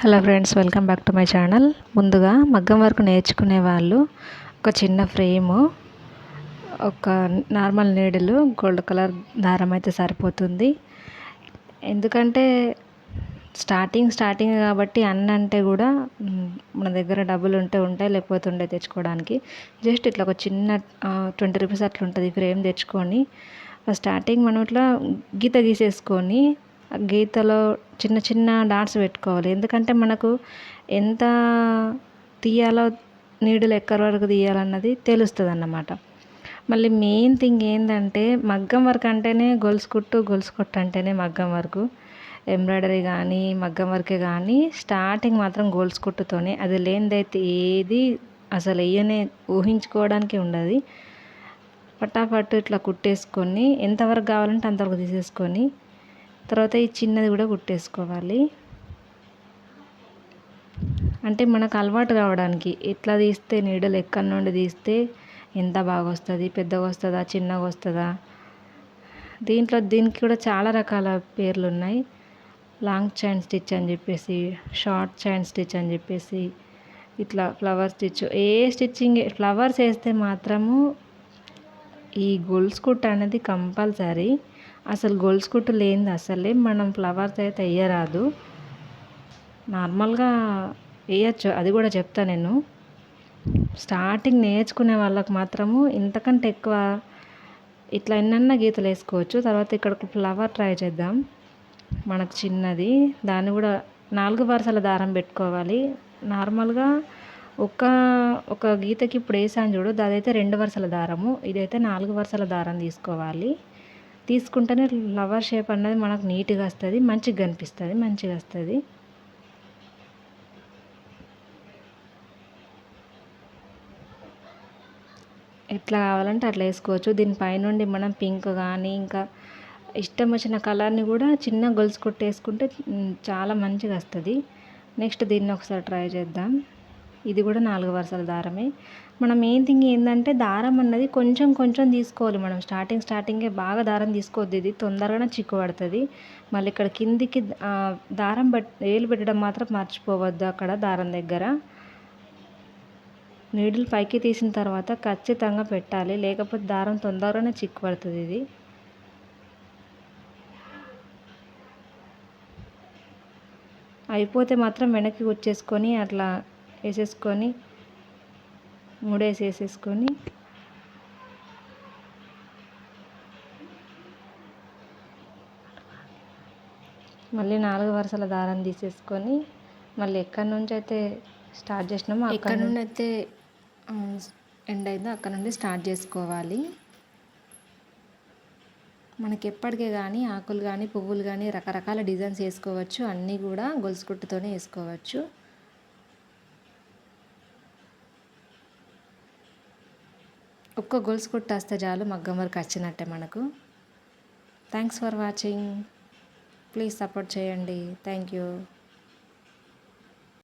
Hello friends, welcome back to my channel. ముందుగా మగ్గం work నేర్చుకునే వాళ్ళు ఒక చిన్న ఫ్రేము, ఒక నార్మల్ నీడిలు, గోల్డ్ కలర్ దారం అయితే సరిపోతుంది. ఎందుకంటే స్టార్టింగ్ కాబట్టి అంటే కూడా మన దగ్గర డబ్బులు ఉంటాయి, లేకపోతే ఉండే తెచ్చుకోవడానికి. జస్ట్ ఇట్లా ఒక చిన్న 20 రూపీస్ అట్లా ఉంటుంది ఫ్రేమ్ తెచ్చుకొని, స్టార్టింగ్ మనం ఇట్లా గీత గీసేసుకొని ఆ గీతలో చిన్న చిన్న డాట్స్ పెట్టుకోవాలి. ఎందుకంటే మనకు ఎంత తీయాలో, నీడిల్ ఎక్కడి వరకు తీయాలన్నది తెలుస్తుంది అన్నమాట. మళ్ళీ మెయిన్ థింగ్ ఏంటంటే మగ్గం వర్క్ అంటేనే గొలుసు కుట్టు అంటేనే మగ్గం వర్క్. ఎంబ్రాయిడరీ కానీ మగ్గం వర్కే కానీ స్టార్టింగ్ మాత్రం గొలుసు కుట్టుతోనే. అది లేనిదైతే ఏది అసలు ఊహించుకోవడానికి ఉండదు. పటాపట్టు ఇట్లా కుట్టేసుకొని ఎంతవరకు కావాలంటే అంతవరకు తీసేసుకొని తర్వాత ఈ చిన్నది కూడా కుట్టేసుకోవాలి. అంటే మనకు అలవాటు కావడానికి, ఎట్లా తీస్తే నీడలు ఎక్కడి నుండి తీస్తే ఎంత బాగా వస్తుంది, పెద్దగా వస్తుందా చిన్నగా వస్తుందా. దీనికి కూడా చాలా రకాల పేర్లు ఉన్నాయి. లాంగ్ చైన్ స్టిచ్ అని చెప్పేసి, షార్ట్ చైన్ స్టిచ్ అని చెప్పేసి, ఇట్లా ఫ్లవర్ స్టిచ్. ఫ్లవర్స్ వేస్తే మాత్రము ఈ గొలుసు కుట్టు అనేది కంపల్సరీ. అసలు గొలుసు కుట్టు లేనిది అసలే మనం ఫ్లవర్స్ అయితే వేయరాదు. నార్మల్గా వేయచ్చు, అది కూడా చెప్తా నేను. స్టార్టింగ్ నేర్చుకునే వాళ్ళకి మాత్రము ఇంతకంటే ఎక్కువ ఇట్లా ఎన్నన్నా గీతలు వేసుకోవచ్చు. తర్వాత ఇక్కడ ఫ్లవర్ ట్రై చేద్దాం. మనకు చిన్నది, దాన్ని కూడా 4 వరుసల దారం పెట్టుకోవాలి. నార్మల్గా ఒక గీతకి ఇప్పుడు వేసాను చూడు, అదైతే 2 వరుసల దారము, ఇదైతే 4 వరుసల దారం తీసుకోవాలి. తీసుకుంటేనే ఫ్లవర్ షేప్ అన్నది మనకు నీట్గా వస్తుంది, మంచిగా కనిపిస్తుంది, మంచిగా వస్తుంది. ఎట్లా కావాలంటే అట్లా వేసుకోవచ్చు. దీనిపైనుండి మనం పింక్ కానీ ఇంకా ఇష్టం వచ్చిన కలర్ని కూడా చిన్న గొలుసు కొట్టేసుకుంటే చాలా మంచిగా వస్తుంది. నెక్స్ట్ దీన్ని ఒకసారి ట్రై చేద్దాం. ఇది కూడా 4 వరుసల దారమే. మనం మెయిన్ థింగ్ ఏంటంటే దారం అన్నది కొంచెం కొంచెం తీసుకోవాలి. మనం స్టార్టింగే బాగా దారం తీసుకోవద్దు, ఇది తొందరగానే చిక్కు పడుతుంది. మళ్ళీ ఇక్కడ కిందికి దారం వేలు పెట్టడం మాత్రం మర్చిపోవద్దు. అక్కడ దారం దగ్గర నీడిల్ పైకి తీసిన తర్వాత ఖచ్చితంగా పెట్టాలి, లేకపోతే దారం తొందరగానే చిక్కు పడుతుంది. ఇది అయిపోతే మాత్రం వెనక్కి వచ్చేసుకొని అట్లా వేసేసుకొని వేసేసుకొని మళ్ళీ 4 వరుసల దారం తీసేసుకొని మళ్ళీ ఎక్కడి నుంచి అయితే స్టార్ట్ చేసినామో అక్కడ నుండి అయితే ఎండ్ అయిందో అక్కడ నుండి స్టార్ట్ చేసుకోవాలి. మనకి ఎప్పటికే కానీ ఆకులు కానీ పువ్వులు కానీ రకరకాల డిజైన్స్ వేసుకోవచ్చు. అన్నీ కూడా గొలుసు కుట్టుతోనే వేసుకోవచ్చు. ఒక్క గొలుసు కుట్టు వస్తే చాలు, మగ్గం వర్క్ వచ్చినట్టే మనకు. Thanks for watching. Please support చేయండి. Thank you.